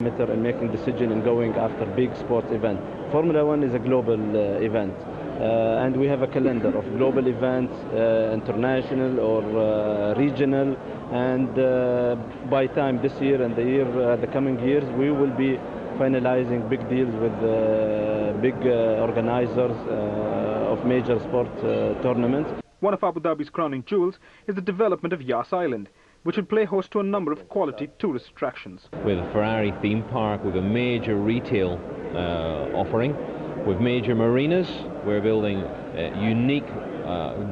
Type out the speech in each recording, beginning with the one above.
And making decision in going after big sports event. Formula One is a global event, and we have a calendar of global events, international or regional, and by time this year and the coming years, we will be finalizing big deals with big organizers of major sport tournaments. One of Abu Dhabi's crowning jewels is the development of Yas Island, which will play host to a number of quality tourist attractions. With a Ferrari theme park, with a major retail offering, with major marinas, we're building unique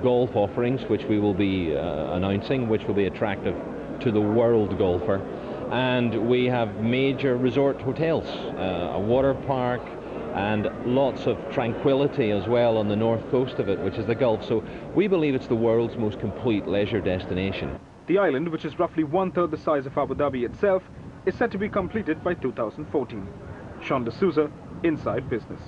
golf offerings which we will be announcing, which will be attractive to the world golfer. And we have major resort hotels, a water park, and lots of tranquility as well on the north coast of it, which is the Gulf. So we believe it's the world's most complete leisure destination. The island, which is roughly 1/3 the size of Abu Dhabi itself, is set to be completed by 2014. Sean D'Souza, Inside Business.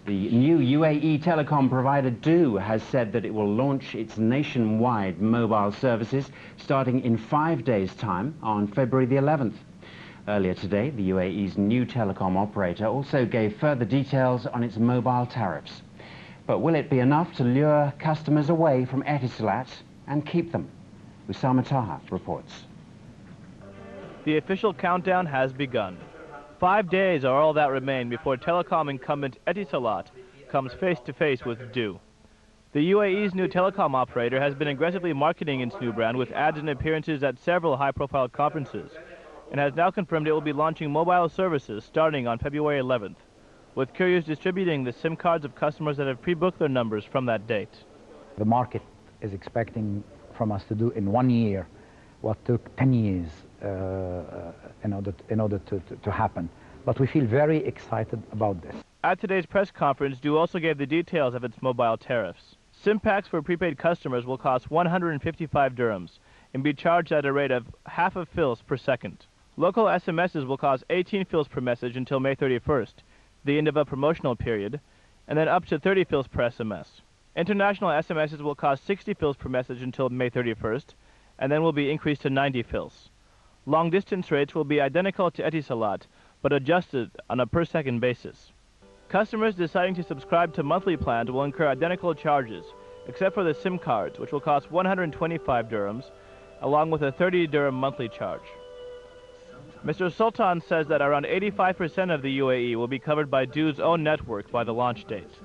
The new UAE telecom provider Du has said that it will launch its nationwide mobile services starting in 5 days' time on February the 11th. Earlier today, the UAE's new telecom operator also gave further details on its mobile tariffs. But will it be enough to lure customers away from Etisalat and keep them? Usama Taha reports. The official countdown has begun. 5 days are all that remain before telecom incumbent Etisalat comes face-to-face with Du. The UAE's new telecom operator has been aggressively marketing its new brand with ads and appearances at several high-profile conferences, and has now confirmed it will be launching mobile services starting on February 11th, with couriers distributing the SIM cards of customers that have pre-booked their numbers from that date. The market is expecting from us to do in 1 year what took 10 years in order to happen. But we feel very excited about this. At today's press conference, Du also gave the details of its mobile tariffs. SIM packs for prepaid customers will cost 155 dirhams and be charged at a rate of half of fils per second. Local SMSs will cost 18 fils per message until May 31st, the end of a promotional period, and then up to 30 fils per SMS. International SMSs will cost 60 fils per message until May 31st, and then will be increased to 90 fils. Long-distance rates will be identical to Etisalat, but adjusted on a per-second basis. Customers deciding to subscribe to monthly plans will incur identical charges, except for the SIM cards, which will cost 125 dirhams, along with a 30 dirham monthly charge. Mr. Sultan says that around 85% of the UAE will be covered by Du's own network by the launch date.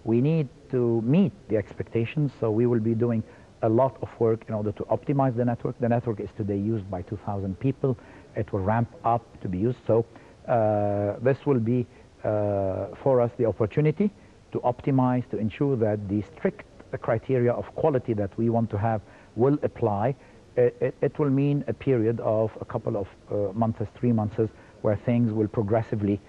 We need to meet the expectations, so we will be doing a lot of work in order to optimize the network. The network is today used by 2,000 people. It will ramp up to be used. So this will be for us the opportunity to optimize, to ensure that the strict criteria of quality that we want to have will apply. It will mean a period of a couple of months, 3 months, where things will progressively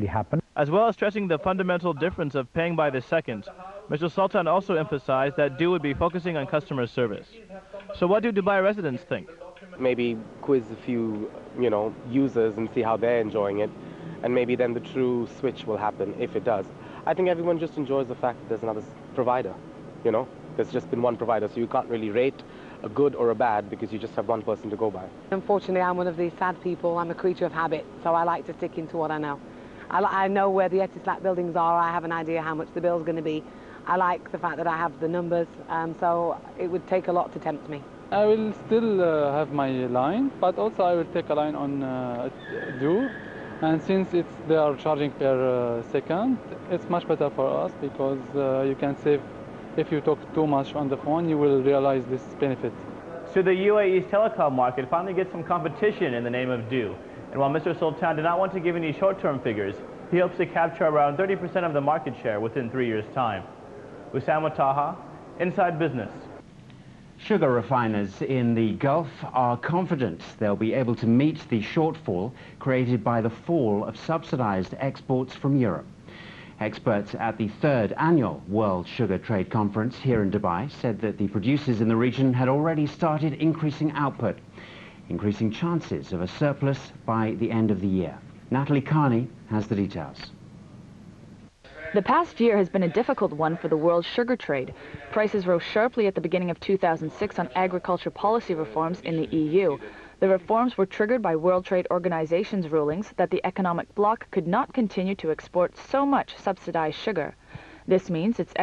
happen. As well as stressing the fundamental difference of paying by the second, Mr. Sultan also emphasized that Du would be focusing on customer service. So what do Dubai residents think? Maybe quiz a few, users and see how they're enjoying it, and maybe then the true switch will happen if it does. I think everyone just enjoys the fact that there's another provider, There's just been one provider, so you can't really rate a good or a bad because you just have one person to go by. Unfortunately, I'm one of these sad people. I'm a creature of habit, so I like to stick into what I know. I know where the Etisalat buildings are. I have an idea how much the bill's going to be. I like the fact that I have the numbers, so it would take a lot to tempt me. I will still have my line, but also I will take a line on Du. And since they are charging per second, it's much better for us because you can save. If you talk too much on the phone, you will realize this benefit. So the UAE's telecom market finally gets some competition in the name of Du. And while Mr. Sultan did not want to give any short-term figures, he hopes to capture around 30% of the market share within 3 years' time. Usama Taha, Inside Business. Sugar refiners in the Gulf are confident they'll be able to meet the shortfall created by the fall of subsidized exports from Europe. Experts at the 3rd annual World Sugar Trade Conference here in Dubai said that the producers in the region had already started increasing output, increasing chances of a surplus by the end of the year. Natalie Carney has the details. The past year has been a difficult one for the world sugar trade. Prices rose sharply at the beginning of 2006 on agriculture policy reforms in the EU. The reforms were triggered by World Trade Organization's rulings that the economic bloc could not continue to export so much subsidized sugar. This means its